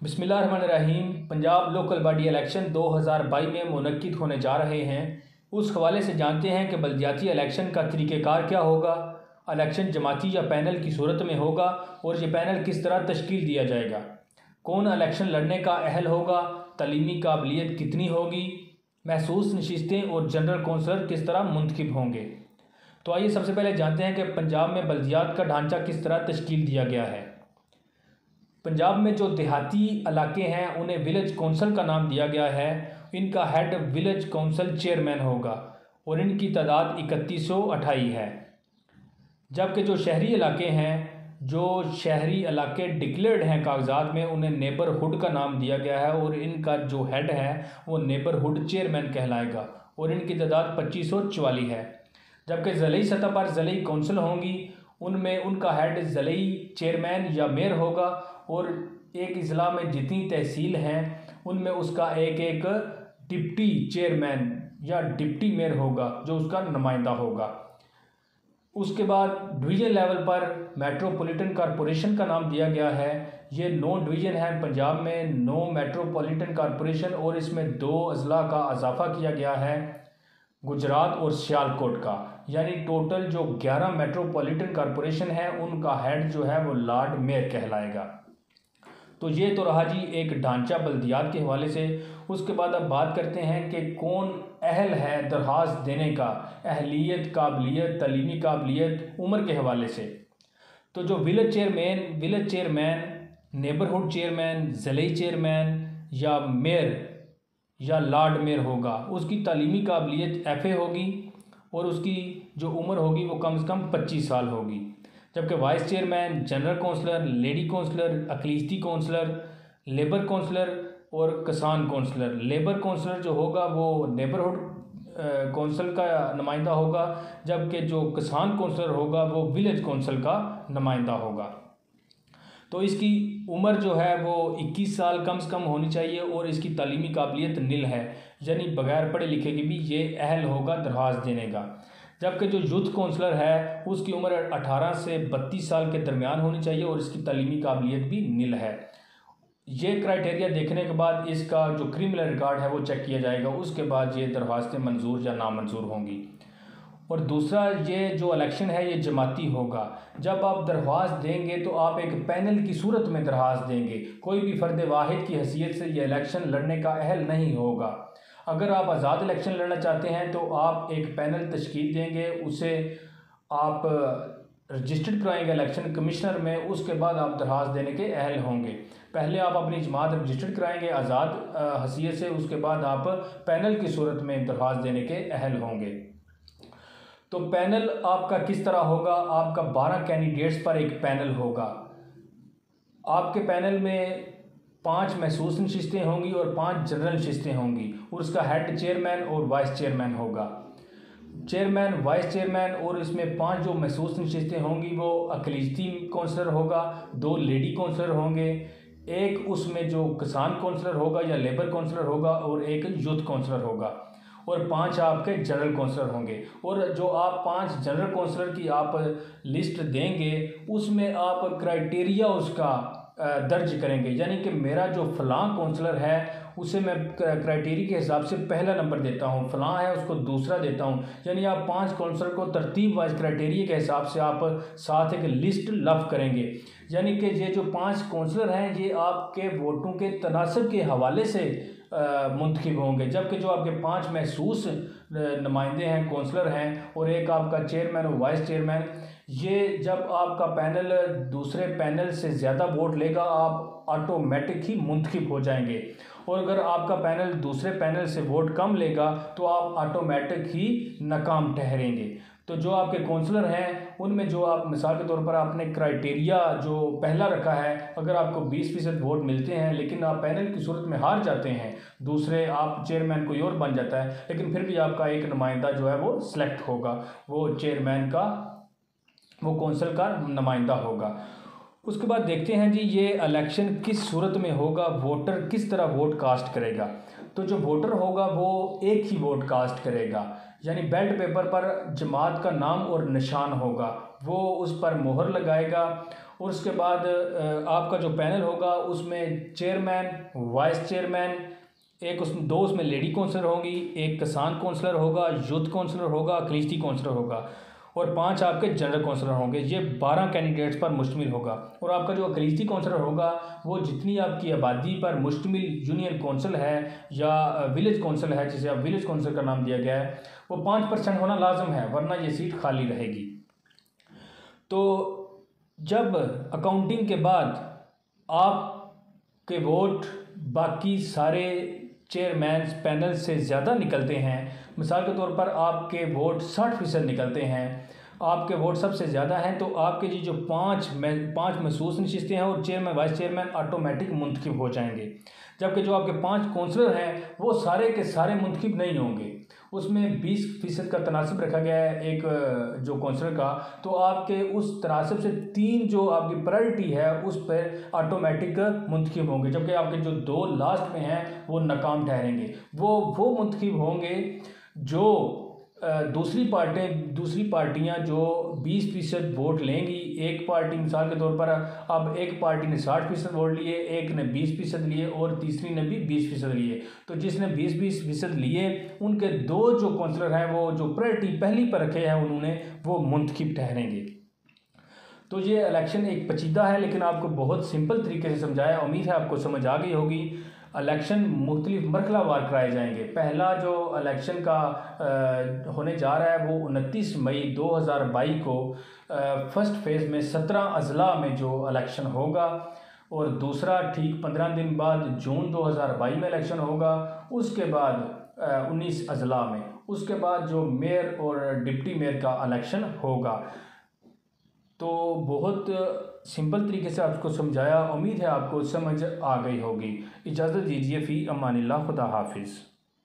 बिस्मिल्लाहिर्रहमानिर्रहीम। Punjab local body election 2022 में मुनक्किद होने जा रहे हैं। उस हवाले से जानते हैं कि बल्दियाती इलेक्शन का तरीक़ेकार क्या होगा, इलेक्शन जमाती या पैनल की सूरत में होगा और ये पैनल किस तरह तश्कील दिया जाएगा, कौन इलेक्शन लड़ने का अहल होगा, तलीमी काबिलियत कितनी होगी, महसूस नशिस्तें और जनरल कौंसलर किस तरह मुंतखब होंगे। तो आइए सबसे पहले जानते हैं कि पंजाब में बल्दियात का ढांचा किस तरह तश्कील दिया गया है। पंजाब में जो देहाती इलाके हैं उन्हें विलेज कौंसल का नाम दिया गया है। इनका हेड विलेज कौंसल चेयरमैन होगा और इनकी तादाद 3128 है। जबकि जो शहरी इलाके हैं, जो शहरी इलाके डिक्लेयर्ड हैं कागजात में, उन्हें नेबरहुड का नाम दिया गया है और इनका जो हेड है वो नेबरहुड चेयरमैन कहलाएगा और इनकी तादाद 2544 है। जबकि ज़िली सतह पर ज़िली कौंसल होंगी, उनमें उनका हेड ज़िली चेयरमैन या मेयर होगा और एक ज़िला में जितनी तहसील हैं उनमें उसका एक डिप्टी चेयरमैन या डिप्टी मेयर होगा जो उसका नुमाइंदा होगा। उसके बाद डिवीज़न लेवल पर मेट्रोपॉलिटन कॉरपोरेशन का नाम दिया गया है। ये 9 डिवीज़न हैं पंजाब में, 9 मेट्रोपॉलिटन कॉरपोरेशन, और इसमें 2 अजला का इजाफा किया गया है, गुजरात और सियालकोट का। यानी टोटल जो 11 मेट्रोपॉलिटन कॉरपोरेशन है उनका हेड जो है वो लॉर्ड मेयर कहलाएगा। तो ये तो रहा जी एक ढांचा बल्दियात के हवाले से। उसके बाद अब बात करते हैं कि कौन अहल है दरख्वास्त देने का, अहलियत, काबिलियत, तलीमी काबिलियत, उम्र के हवाले से। तो जो विलेज चेयरमैन, नेबरहुड चेयरमैन, ज़िली चेयरमैन या मेयर या लॉर्ड मेयर होगा, उसकी तालीमी काबिलियत FA होगी और उसकी जो उम्र होगी वो कम से कम 25 साल होगी। जबकि vice chairman, general councillor, lady councillor, अकलीती कौंसलर, लेबर कौंसलर और किसान कौंसलर। लेबर कौंसलर जो होगा वो नेबरहुड कौंसल का नुमाइंदा होगा, जबकि जो किसान कौंसलर होगा वो विलेज कौंसल का नुमाइंदा होगा। तो इसकी उम्र जो है वो 21 साल कम से कम होनी चाहिए और इसकी तालीमी काबिलियत नील है, यानी बगैर पढ़े लिखे के भी ये अहल होगा दरख्वास्त देने का। जबकि जो यूथ कौंसलर है उसकी उम्र 18 से 32 साल के दरमियान होनी चाहिए और इसकी तालीमी काबिलियत भी नील है। ये क्राइटेरिया देखने के बाद इसका जो क्रिमिनल रिकॉर्ड है वो चेक किया जाएगा, उसके बाद ये दरख्वास्तें मंजूर या नामंजूर होंगी। और दूसरा, ये जो इलेक्शन है ये जमाती होगा। जब आप दरख्वास्त देंगे तो आप एक पैनल की सूरत में दरख्वास्त देंगे, कोई भी फ़र्द वाहिद की हैसियत से ये इलेक्शन लड़ने का अहल नहीं होगा। अगर आप आज़ाद इलेक्शन लड़ना चाहते हैं तो आप एक पैनल तश्कील देंगे, उसे आप रजिस्टर्ड कराएंगे इलेक्शन कमिश्नर में, उसके बाद आप दरख्वास्त देने के अहल होंगे। पहले आप अपनी जमात रजिस्टर्ड कराएंगे आज़ाद हैसियत से, उसके बाद आप पैनल की सूरत में दरख्वास्त देने के अहल होंगे। तो पैनल आपका किस तरह होगा? आपका 12 कैंडिडेट्स पर एक पैनल होगा। आपके पैनल में 5 महसूस नशिस्तें होंगी और 5 जनरल नशिस्तें होंगी और उसका हेड चेयरमैन और वाइस चेयरमैन होगा। चेयरमैन, वाइस चेयरमैन और इसमें 5 जो महसूस नशिस्तें होंगी वो अकलीती कौंसलर होगा, 2 लेडी कौंसलर होंगे, एक उसमें जो किसान कौंसलर होगा या लेबर कौंसलर होगा और एक यूथ कौंसलर होगा और 5 आपके जनरल कौंसलर होंगे। और जो आप 5 जनरल कौंसलर की आप लिस्ट देंगे उसमें आप क्राइटेरिया उसका दर्ज करेंगे, यानी कि मेरा जो फ़लाँ कौंसलर है उसे मैं क्राइटेरिया के हिसाब से पहला नंबर देता हूँ, फ़लाँ है उसको दूसरा देता हूँ। यानी आप 5 कौंसलर को तरतीब वाइज क्राइटेरिया के हिसाब से आप साथ एक लिस्ट लफ करेंगे। यानी कि ये जो 5 कौंसलर हैं ये आपके वोटों के तनासब के हवाले से मुंतखब होंगे। जबकि जो आपके 5 महसूस नुमाइंदे हैं, कौंसलर हैं और एक आपका चेयरमैन और वाइस चेयरमैन, ये जब आपका पैनल दूसरे पैनल से ज़्यादा वोट लेगा आप ऑटोमेटिक ही मुंतखब हो जाएंगे और अगर आपका पैनल दूसरे पैनल से वोट कम लेगा तो आप ऑटोमेटिक ही नाकाम ठहरेंगे। तो जो आपके कौंसलर हैं उनमें जो आप मिसाल के तौर पर आपने क्राइटेरिया जो पहला रखा है, अगर आपको 20% वोट मिलते हैं लेकिन आप पैनल की सूरत में हार जाते हैं, दूसरे आप चेयरमैन कोई और बन जाता है, लेकिन फिर भी आपका एक नुमाइंदा जो है वो सिलेक्ट होगा, वो चेयरमैन का, वो कौंसल का नुमाइंदा होगा। उसके बाद देखते हैं जी ये इलेक्शन किस सूरत में होगा, वोटर किस तरह वोट कास्ट करेगा। तो जो वोटर होगा वो एक ही वोट कास्ट करेगा, यानी बैलेट पेपर पर जमात का नाम और निशान होगा, वो उस पर मोहर लगाएगा और उसके बाद आपका जो पैनल होगा उसमें चेयरमैन, वाइस चेयरमैन, एक उसमें 2 उसमें लेडी काउंसलर होंगी, एक किसान काउंसलर होगा, यूथ काउंसलर होगा, अकलियती काउंसलर होगा और 5 आपके जनरल काउंसलर होंगे। ये 12 कैंडिडेट्स पर मुश्तमिल होगा। और आपका जो अकलियती काउंसलर होगा वो जितनी आपकी आबादी पर मुश्तमिल यूनियन काउंसिल है या विलेज काउंसिल है, जिसे अब विलेज काउंसिल का नाम दिया गया है, वो 5% होना लाजम है, वरना ये सीट खाली रहेगी। तो जब अकाउंटिंग के बाद आपके वोट बाकी सारे चेयरमैन पैनल से ज़्यादा निकलते हैं, मिसाल के तौर पर आपके वोट 60% निकलते हैं, आपके वोट सबसे ज़्यादा हैं, तो आपके जी जो 5 महसूस नशिस्तें हैं और चेयरमैन वाइस चेयरमैन ऑटोमेटिक मुंतखब हो जाएंगे। जबकि जो आपके 5 काउंसलर हैं वो सारे के सारे मुंतखब नहीं होंगे। उसमें 20% का तनासब रखा गया है एक जो काउंसलर का, तो आपके उस तनासब से 3 जो आपकी प्रायोरिटी है उस पर ऑटोमेटिक मुंतखब होंगे, जबकि आपके जो 2 लास्ट में हैं वो नाकाम ठहरेंगे। वो मुंतखब होंगे जो दूसरी पार्टियां जो 20% वोट लेंगी। एक पार्टी मिसाल के तौर पर अब एक पार्टी ने 60% वोट लिए, एक ने 20% लिए और तीसरी ने भी 20% लिए, तो जिसने 20% लिए उनके 2 जो काउंसलर हैं वो जो प्रायोरिटी पहली पर रखे हैं उन्होंने वो मुंतखब ठहरेंगे। तो ये इलेक्शन एक पेचीदा है लेकिन आपको बहुत सिंपल तरीके से समझाया, उम्मीद है आपको समझ आ गई होगी। इलेक्शन मुख्तलिफ मरहलावार कराए जाएंगे। पहला जो इलेक्शन का होने जा रहा है वो 29 मई 2022 को फर्स्ट फेज़ में 17 अजला में जो इलेक्शन होगा, और दूसरा ठीक 15 दिन बाद जून 2022 में इलेक्शन होगा। उसके बाद 19 अजला में, उसके बाद जो मेयर और डिप्टी मेयर का इलेक्शन होगा। तो बहुत सिंपल तरीके से आपको समझाया, उम्मीद है आपको समझ आ गई होगी। इजाज़त दीजिए, फ़ी अमानिल्लाह, खुदा हाफिज़।